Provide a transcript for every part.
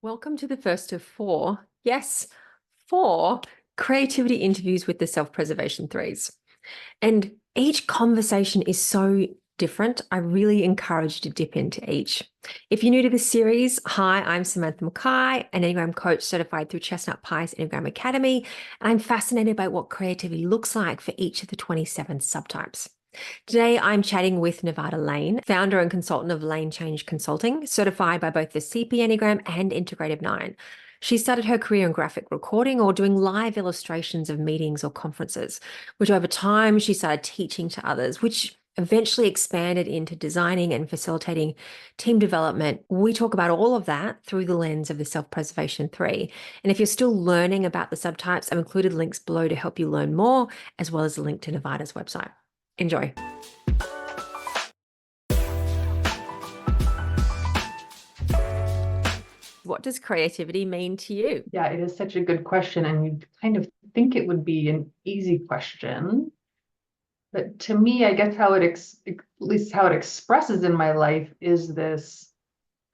Welcome to the first of four, yes, four creativity interviews with the self-preservation threes. And each conversation is so different. I really encourage you to dip into each. If you're new to this series, hi, I'm Samantha Mackay, an Enneagram coach certified through Chestnut Paes Enneagram Academy, and I'm fascinated by what creativity looks like for each of the 27 subtypes. Today, I'm chatting with Nevada Lane, founder and consultant of Lane Change Consulting, certified by both the CP Enneagram and Integrative 9. She started her career in graphic recording or doing live illustrations of meetings or conferences, which over time she started teaching to others, which eventually expanded into designing and facilitating team development. We talk about all of that through the lens of the self-preservation three. And if you're still learning about the subtypes, I've included links below to help you learn more, as well as a link to Nevada's website. Enjoy. What does creativity mean to you? Yeah, it is such a good question, and you kind of think it would be an easy question. But to me, I guess at least how it expresses in my life is this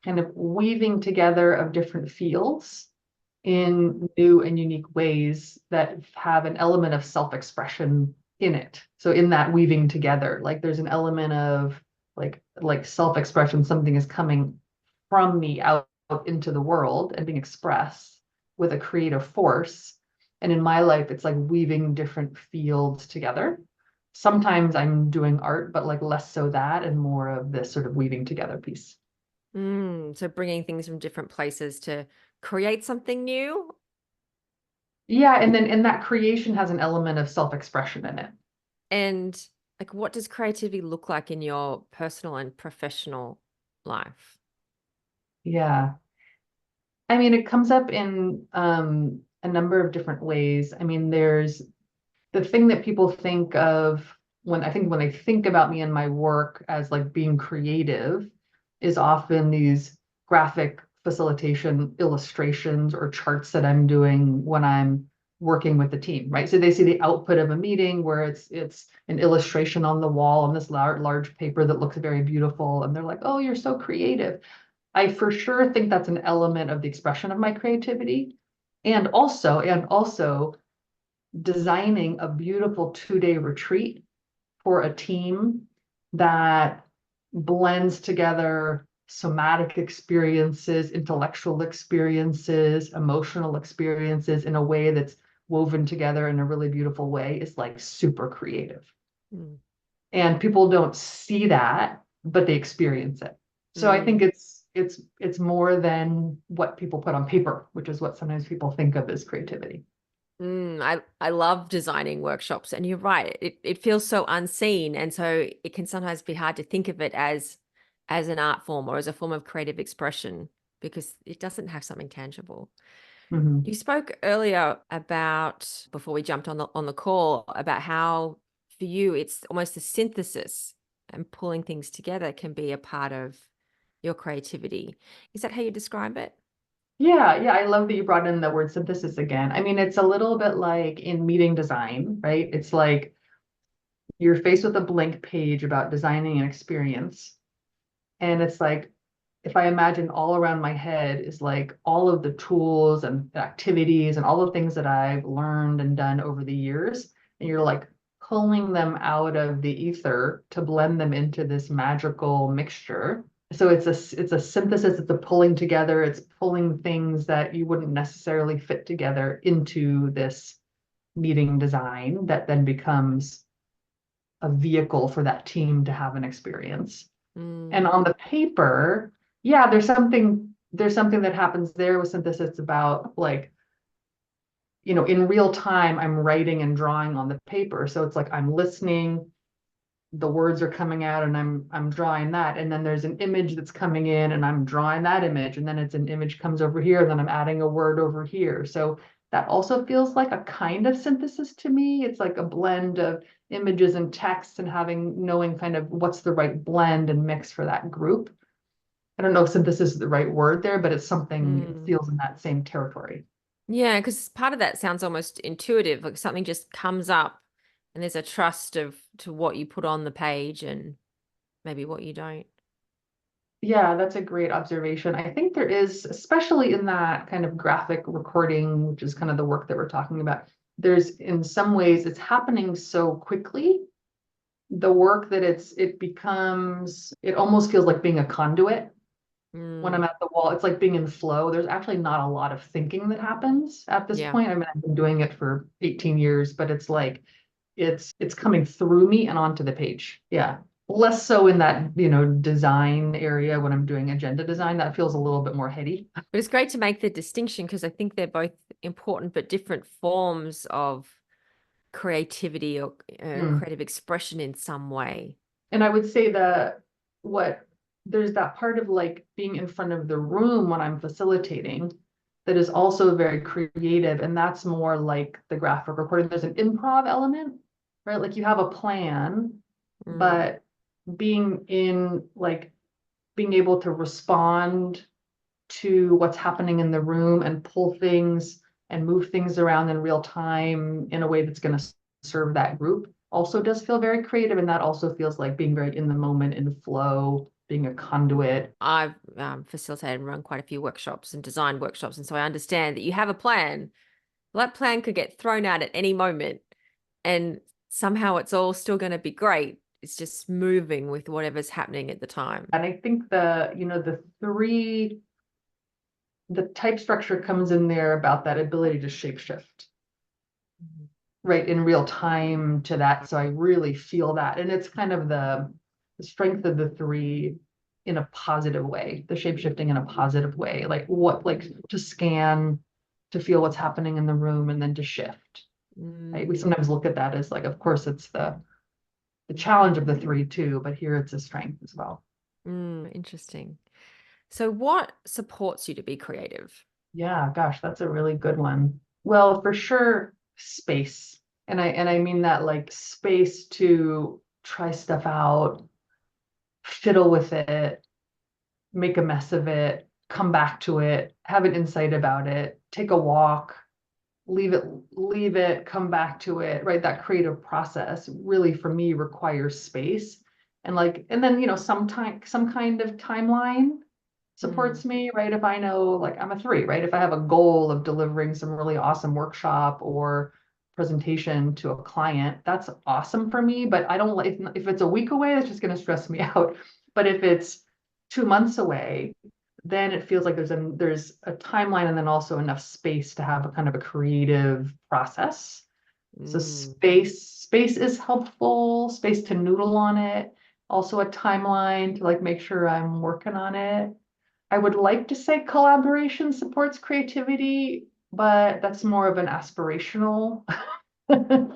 kind of weaving together of different fields in new and unique ways that have an element of self-expression in it. So in that weaving together, like there's an element of like self-expression, something is coming from me out into the world and being expressed with a creative force. And in my life, it's like weaving different fields together. Sometimes I'm doing art, but like less so that and more of this sort of weaving together piece. So bringing things from different places to create something new. Yeah, and that creation has an element of self-expression in it. And like, what does creativity look like in your personal and professional life? Yeah. I mean, it comes up in a number of different ways. I mean, there's the thing that people think of when they think about me and my work as like being creative is often these graphic facilitation illustrations or charts that I'm doing when I'm working with the team, right? So they see the output of a meeting where it's an illustration on the wall on this large paper that looks very beautiful, and they're like, "Oh, you're so creative." I for sure think that's an element of the expression of my creativity. And also designing a beautiful 2-day retreat for a team that blends together somatic experiences, intellectual experiences, emotional experiences in a way that's woven together in a really beautiful way is like super creative. Mm. And people don't see that, but they experience it. So I think Mm. it's more than what people put on paper, which is what sometimes people think of as creativity. I love designing workshops, and you're right. It feels so unseen, and so it can sometimes be hard to think of it as an art form or as a form of creative expression because it doesn't have something tangible. Mhm. You spoke earlier about, before we jumped on the call, about how for you it's almost a synthesis and pulling things together can be a part of your creativity. Is that how you describe it? Yeah, I love that you brought in the word synthesis again. I mean, it's a little bit like in meeting design, right? It's like you're faced with a blank page about designing an experience. And it's like, if I imagine all around my head is like all of the tools and activities and all the things that I've learned and done over the years, and you're like pulling them out of the ether to blend them into this magical mixture. So it's a synthesis, it's a pulling together, it's pulling things that you wouldn't necessarily fit together into this meeting design that then becomes a vehicle for that team to have an experience. And Mm. on the paper, yeah, there's something that happens there with synthesis about like, in real time, I'm writing and drawing on the paper. So it's like I'm listening, the words are coming out and I'm drawing that. And then there's an image that's coming in and I'm drawing that image. And then it's an image comes over here, and then I'm adding a word over here. So that also feels like a kind of synthesis to me. It's like a blend of images and text and knowing kind of what's the right blend and mix for that group. I don't know if synthesis is the right word there, but it's something, it Mm. feels in that same territory. Yeah, because part of that sounds almost intuitive, like something just comes up and there's a trust of to what you put on the page and maybe what you don't. Yeah, that's a great observation. I think there is, especially in that kind of graphic recording, which is kind of the work that we're talking about, there's in some ways it's happening so quickly. The work that it becomes, it almost feels like being a conduit when Mm, I'm at the wall. It's like being in flow. There's actually not a lot of thinking that happens at this yeah. point. I mean, I've been doing it for 18 years, but it's like it's coming through me and onto the page. Yeah. Less so in that, design area when I'm doing agenda design. That feels a little bit more heady. But it's great to make the distinction because I think they're both important but different forms of creativity or Mm. creative expression in some way. And I would say that what there's that part of like being in front of the room when I'm facilitating that is also very creative. And that's more like the graphic recording. There's an improv element, right? Like you have a plan, Mm, but being in like being able to respond to what's happening in the room and pull things and move things around in real time in a way that's going to serve that group also does feel very creative. And that also feels like being very in the moment, in flow, being a conduit. I've facilitated and run quite a few workshops and design workshops. And so I understand that you have a plan. Well, that plan could get thrown out at any moment. And somehow it's all still going to be great. It's just moving with whatever's happening at the time. And I think the type structure comes in there about that ability to shapeshift, Mhm. right, in real time to that. So I really feel that. And it's kind of the strength of the three in a positive way, the shape shifting in a positive way, like to scan, to feel what's happening in the room and then to shift. Right? We Mm, sometimes look at that as like, of course, it's the challenge of the three too, but here it's a strength as well. interesting. So, what supports you to be creative? Yeah, gosh, that's a really good one. Well, for sure, space. And I mean that like space to try stuff out, fiddle with it, make a mess of it, come back to it, have an insight about it, take a walk, leave it, come back to it, right? That creative process really for me requires space. And then, some kind of timeline Mm, supports me, right? If I know, like I'm a three, right? If I have a goal of delivering some really awesome workshop or presentation to a client, that's awesome for me. But I don't like if it's a week away, that's just going to stress me out. But if it's 2 months away, then it feels like there's a timeline and then also enough space to have a kind of a creative process. So mm, space is helpful, space to noodle on it, also a timeline to like make sure I'm working on it. I would like to say collaboration supports creativity, but that's more of an aspirational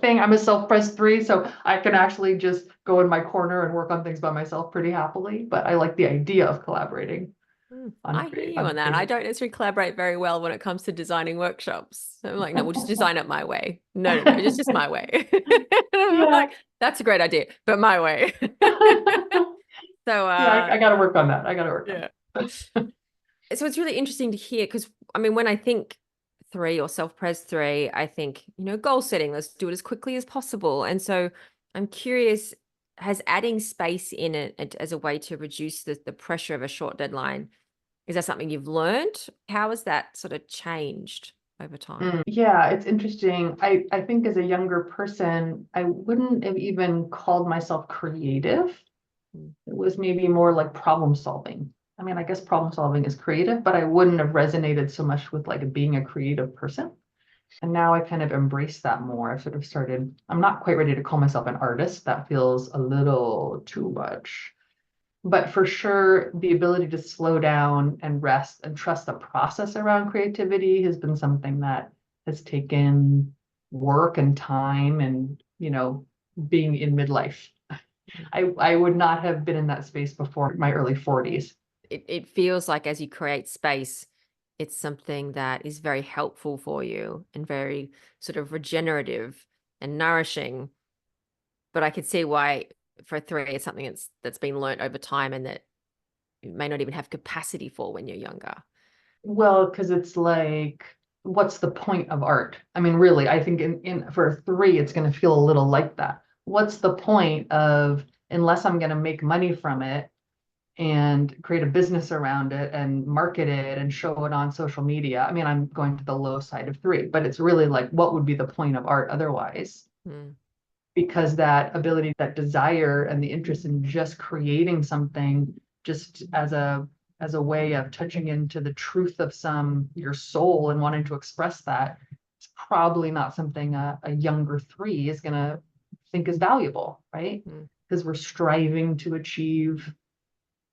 thing. I'm a self-pres three, so I can actually just go in my corner and work on things by myself pretty happily. But I like the idea of collaborating I hear you on on that. I creative. don't necessarily collaborate very well when it comes to designing workshops. I'm like, no, we'll just design it my way. No, no, no, it's just my way. I'm Yeah. like, that's a great idea, but my way. So, Yeah, I got to work on that. I got to work on yeah. that. So it's really interesting to hear because I mean, when I think three or self-pres three, I think, goal setting, let's do it as quickly as possible. And so I'm curious, has adding space in it as a way to reduce the pressure of a short deadline, is that something you've learned? How has that sort of changed over time? Yeah, it's interesting. I think as a younger person, I wouldn't have even called myself creative. Mm, It was maybe more like problem solving. I mean, I guess problem solving is creative, but I wouldn't have resonated so much with like being a creative person. And now I kind of embrace that more. I've sort of started, I'm not quite ready to call myself an artist. That feels a little too much. But for sure, the ability to slow down and rest and trust the process around creativity has been something that has taken work and time and, being in midlife. mm. I would not have been in that space before my early 40s. It feels like as you create space, it's something that is very helpful for you and very sort of regenerative and nourishing. But I could see why for three, it's something that's been learnt over time and that you may not even have capacity for when you're younger. Well, because it's like, what's the point of art? I mean, really, I think in for a three, it's going to feel a little like that. What's the point of, unless I'm going to make money from it and create a business around it and market it and show it on social media. I mean, I'm going to the low side of 3, but it's really like, what would be the point of art otherwise? Mm. Because that ability, that desire and the interest in just creating something just as a way of touching into the truth of your soul and wanting to express that, it's probably not something a younger 3 is going to think is valuable, right? Mm. Because we're striving to achieve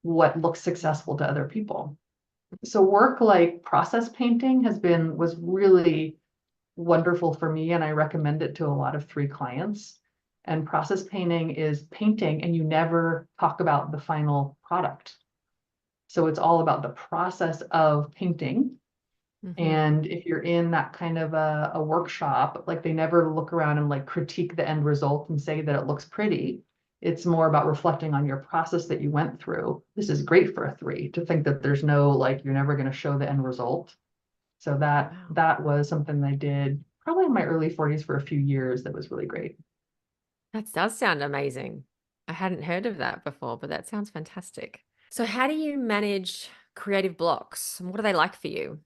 what looks successful to other people. So work like process painting was really wonderful for me, and I recommend it to a lot of 3 clients. And process painting is painting and you never talk about the final product. So it's all about the process of painting. Mm-hmm. And if you're in that kind of a workshop, like they never look around and like critique the end result and say that it looks pretty. It's more about reflecting on your process that you went through. This is great for a 3 to think that there's no, like, you're never going to show the end result. So Wow. that was something I did probably in my early 40s for a few years. That was really great. That does sound amazing. I hadn't heard of that before, but that sounds fantastic. So, how do you manage creative blocks? And what are they like for you?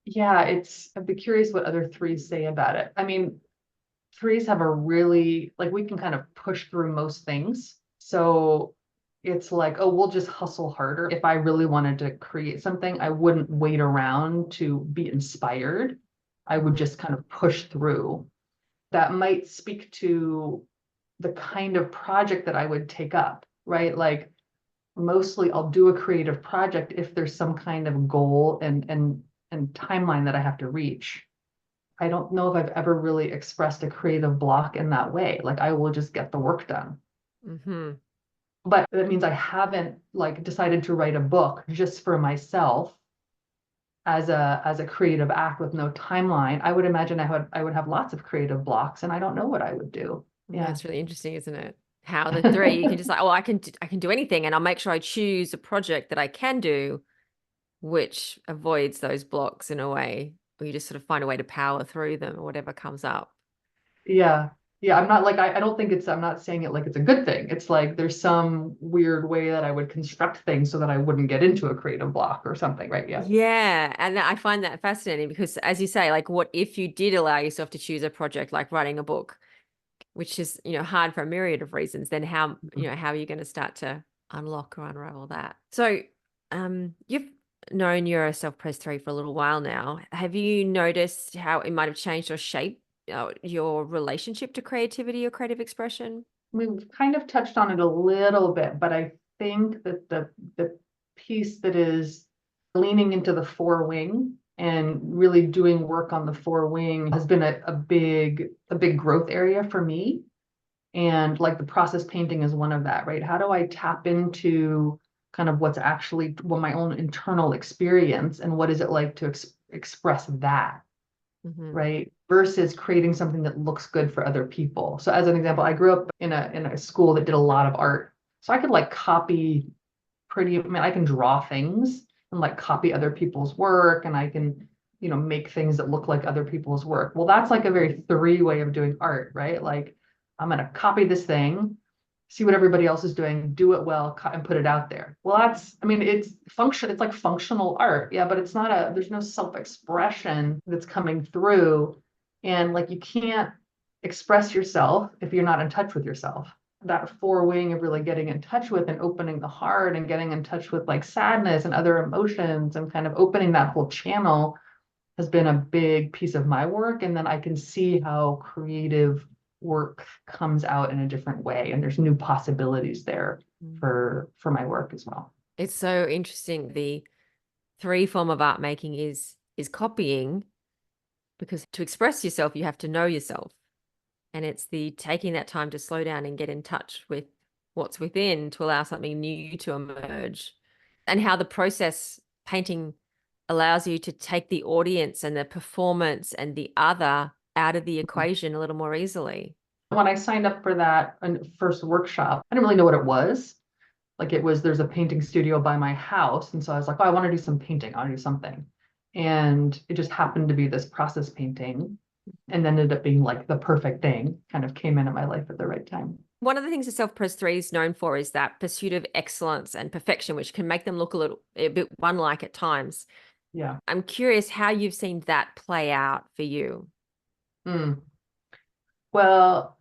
Yeah, I'd be curious what other 3s say about it. I mean, 3s have a really, like, we can kind of push through most things. So it's like, oh, we'll just hustle harder. If I really wanted to create something, I wouldn't wait around to be inspired. I would Mm-hmm. just kind of push through. That might speak to the kind of project that I would take up, right? Like, mostly I'll do a creative project if there's some kind of goal and timeline that I have to reach. I don't know if I've ever really expressed a creative block in that way. Like, I will just get the work done. Mm-hmm. But that means I haven't like decided to write a book just for myself as a creative act with no timeline. I would imagine I would have lots of creative blocks and I don't know what I would do. Yeah. That's really interesting, isn't it? How the 3 you can just like, oh, I can do anything, and I'll make sure I choose a project that I can do, which avoids those blocks in a way, or you just sort of find a way to power through them or whatever comes up. Yeah. Yeah. I'm not like, I don't think I'm not saying it like it's a good thing. It's like there's some weird way that I would construct things so that I wouldn't get into a creative block or something, right? Yeah. Yeah, and I find that fascinating because, as you say, like, what if you did allow yourself to choose a project like writing a book, which is, hard for a myriad of reasons, then how are you going to start to unlock or unravel that? So, you've known you're a self-pres 3 for a little while now. Have you noticed how it might have changed or shaped your relationship to creativity or creative expression? We've kind of touched on it a little bit, but I think that the piece that is leaning into the 4 wing and really doing work on the 4 wing has been a big growth area for me. And like the process painting is one of that, right? How do I tap into kind of what's actually my own internal experience and what is it like to express that? Hmm. Right? Versus creating something that looks good for other people. So as an example, I grew up in a school that did a lot of art. So I could like copy I mean, I can draw things and like copy other people's work and I can, make things that look like other people's work. Well, that's like a very 3 way of doing art, right? Like, I'm going to copy this thing, see what everybody else is doing, do it well, and put it out there. Well, I mean, it's like functional art. Yeah, but there's no self-expression that's coming through. And like, you can't express yourself if you're not in touch with yourself. That 4 wing of really getting in touch with and opening the heart and getting in touch with like sadness and other emotions and kind of opening that whole channel has been a big piece of my work. And then I can see how creative work comes out in a different way. And there's new possibilities there for my work as well. It's so interesting. The 3 form of art making is copying, because to express yourself, you have to know yourself. And it's the taking that time to slow down and get in touch with what's within to allow something new to emerge. And how the process painting allows you to take the audience and the performance and the other out of the equation a little more easily. When I signed up for that first workshop, I didn't really know what it was. Like, there's a painting studio by my house. And so I was like, oh, I want to do some painting. I want to do something. And it just happened to be this process painting and ended up being like the perfect thing, kind of came in at my life at the right time. One of the things the self-pres 3 is known for is that pursuit of excellence and perfection, which can make them look a bit one-like at times. Yeah. I'm curious how you've seen that play out for you. Mm. Well,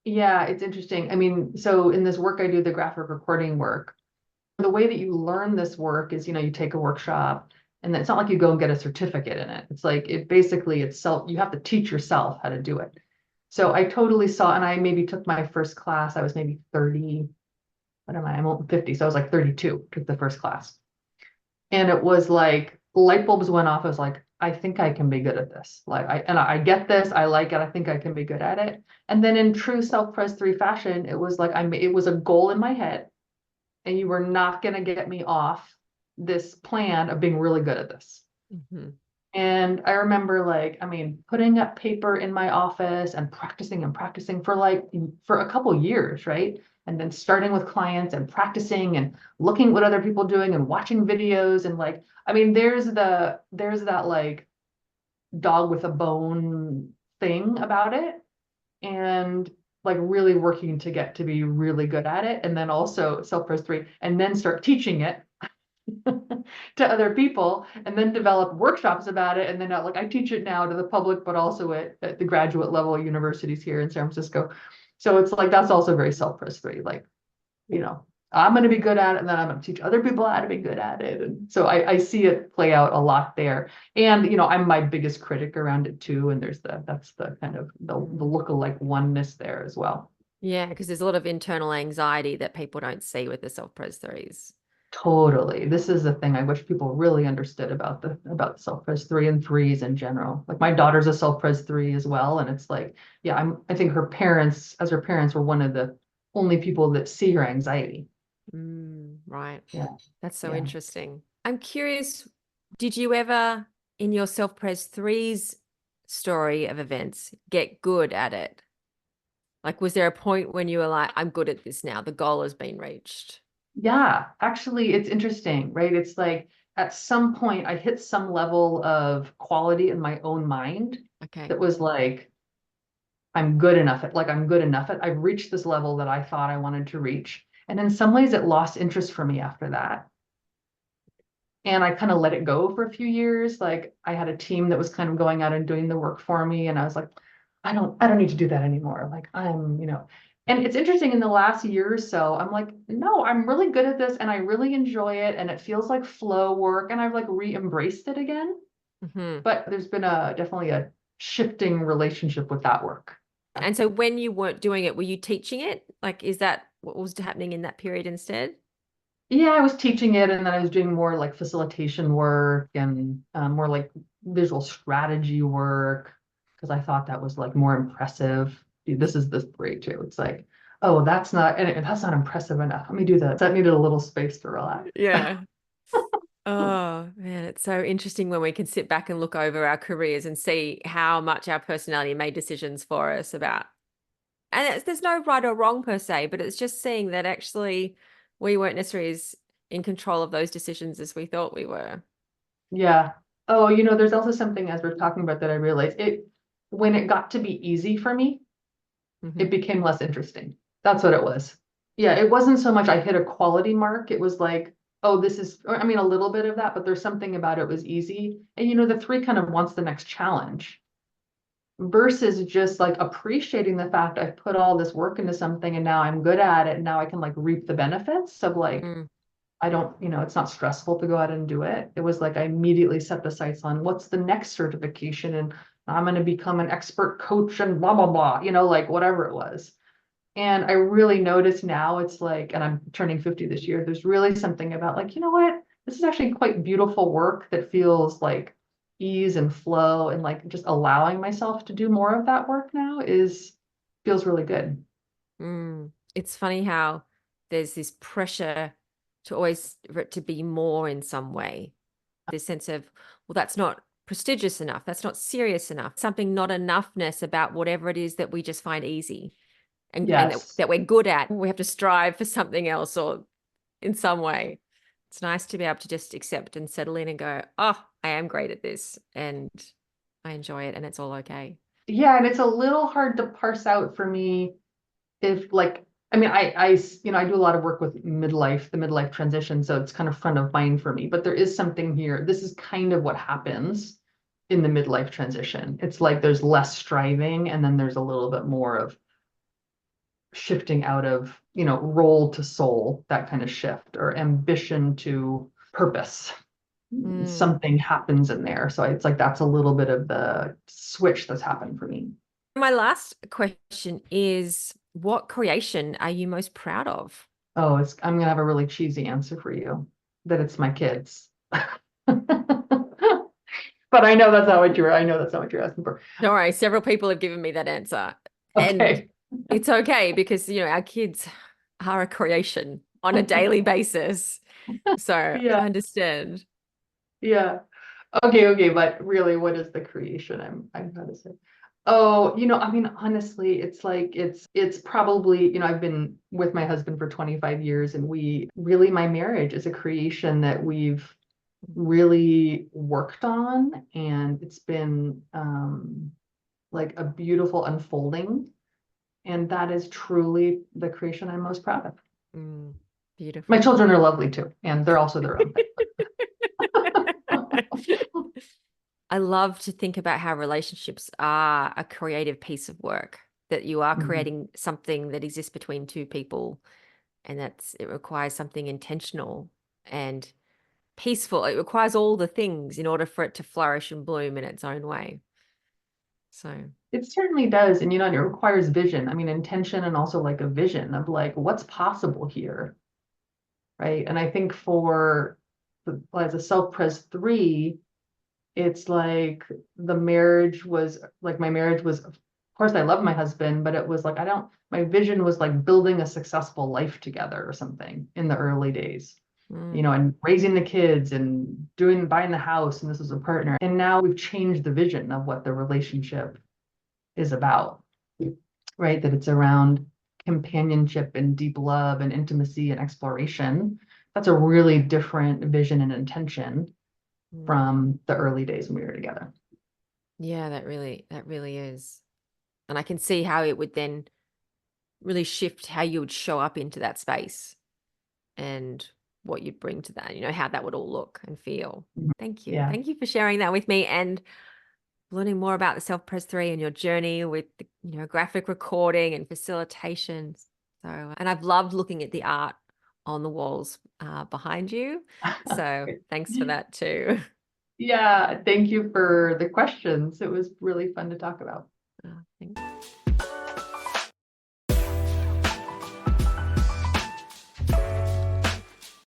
yeah, it's interesting. I mean, so in this work I do, the graphic recording work, the way that you learn this work is, you take a workshop and it's not like you go and get a certificate in it. It's like it basically it's self, you have to teach yourself how to do it. So I totally saw, and I maybe took my first class, I was maybe 30, what am I? I'm 50, so I was like 32, took the first class. And it was like light bulbs went off. I was like, I think I can be good at this. Like I get this, I like it, I think I can be good at it. And then in true self-pres 3 fashion, it was like it was a goal in my head, and you were not gonna get me off this plan of being really good at this. Mm-hmm. And I remember like, putting up paper in my office and practicing for a couple years, right? And then starting with clients and practicing and looking what other people doing and watching videos and like, there's that like dog with a bone thing about it. And like really working to get to be really good at it. And then also self-pres 3 and then start teaching it to other people and then develop workshops about it. And then like I teach it now to the public, but also at the graduate level universities here in San Francisco. So it's like, that's also very self-pres 3. Like, I'm going to be good at it and then I'm going to teach other people how to be good at it. And so I see it play out a lot there. And, I'm my biggest critic around it too. And that's the kind of the look-alike oneness there as well. Yeah, because there's a lot of internal anxiety that people don't see with the self-pres 3s. Totally. This is the thing I wish people really understood about self-pres 3 and 3s in general. Like my daughter's a self-pres 3 as well. And it's like, yeah, I think her parents were one of the only people that see her anxiety. Right. Yeah. That's so Yeah. interesting. I'm curious, did you ever, in your self-pres 3's story of events, get good at it? Like, was there a point when you were like, I'm good at this now, the goal has been reached? Yeah. Actually, it's interesting, right? It's like at some point I hit some level of quality in my own mind Okay. that was like, I'm good enough at, like, I'm good enough at, I've reached this level that I thought I wanted to reach. And in some ways it lost interest for me after that. And I kind of let it go for a few years. Like I had a team that was kind of going out and doing the work for me. And I was like, I don't need to do that anymore. Like and it's interesting in the last year or so, I'm like, no, I'm really good at this and I really enjoy it. And it feels like flow work. And I've like re-embraced it again. Mm-hmm. But there's been definitely a shifting relationship with that work. And so when you weren't doing it, were you teaching it? Like, is that what was happening in that period instead? Yeah, I was teaching it and then I was doing more like facilitation work and more like visual strategy work because I thought that was like more impressive. Dude, this is this great too. It's like, oh, that's not impressive enough. Let me do that. That needed a little space to relax. Yeah. Oh man, it's so interesting when we can sit back and look over our careers and see how much our personality made decisions for us about. And there's no right or wrong per se, but it's just seeing that actually we weren't necessarily as in control of those decisions as we thought we were. Yeah. Oh, there's also something as we're talking about that I realized when it got to be easy for me, Hmm. it became less interesting. That's what it was. Yeah, it wasn't so much I hit a quality mark. It was like, oh, this is, a little bit of that, but there's something about it was easy. And the 3 kind of wants the next challenge versus just like appreciating the fact I put all this work into something and now I'm good at it. And now I can like reap the benefits of like, Mm. I don't, it's not stressful to go out and do it. It was like I immediately set the sights on what's the next certification and I'm going to become an expert coach and blah, blah, blah, like whatever it was. And I really notice now it's like, and I'm turning 50 this year, there's really something about like, you know what? This is actually quite beautiful work that feels like ease and flow and like just allowing myself to do more of that work now feels really good. It's funny how there's this pressure to always for it to be more in some way. This sense of, well, that's not prestigious enough. That's not serious enough. Something not enoughness about whatever it is that we just find easy and Yes. that we're good at. We have to strive for something else or in some way. It's nice to be able to just accept and settle in and go, oh, I am great at this and I enjoy it and it's all okay. Yeah. And it's a little hard to parse out for me if like, I mean, I do a lot of work with midlife, the midlife transition, so it's kind of front of mind for me. But there is something here. This is kind of what happens in the midlife transition. It's like there's less striving, and then there's a little bit more of shifting out of, role to soul, that kind of shift, or ambition to purpose. Mm. Something happens in there. So it's like that's a little bit of the switch that's happened for me. My last question is, what creation are you most proud of? Oh, I'm gonna have a really cheesy answer for you, that it's my kids. But I know that's not what you're asking for. Don't worry, several people have given me that answer. And Okay. it's okay because, our kids are a creation on a daily basis. So I Yeah, understand. yeah. Okay, but really, what is the creation I'm trying to say? Oh, I mean, honestly, it's like it's probably, I've been with my husband for 25 years, and my marriage is a creation that we've really worked on, and it's been like a beautiful unfolding. And that is truly the creation I'm most proud of. Mm, My beautiful. children are lovely too, and they're also their own thing. I love to think about how relationships are a creative piece of work, that you are Mhm. creating something that exists between two people, and it requires something intentional and peaceful. It requires all the things in order for it to flourish and bloom in its own way. So, It certainly does. And it requires vision. I mean, intention, and also like a vision of like what's possible here. Right. And I think as a self-pres 3, it's like my marriage was, of course, I love my husband, but it was like, my vision was like building a successful life together or something in the early days, mm, and raising the kids and buying the house. And this was a partner. And now we've changed the vision of what the relationship is about, right? That it's around companionship and deep love and intimacy and exploration. That's a really different vision and intention mm. from the early days when we were together. Yeah, that really is. And I can see how it would then really shift how you would show up into that space and what you'd bring to that, how that would all look and feel. Mhm. Thank you. Yeah. Thank you for sharing that with me and learning more about the Self-Pres 3 and your journey with the, graphic recording and facilitation. So, and I've loved looking at the art on the walls behind you. So thanks for that too. Yeah. Thank you for the questions. It was really fun to talk about. Thanks.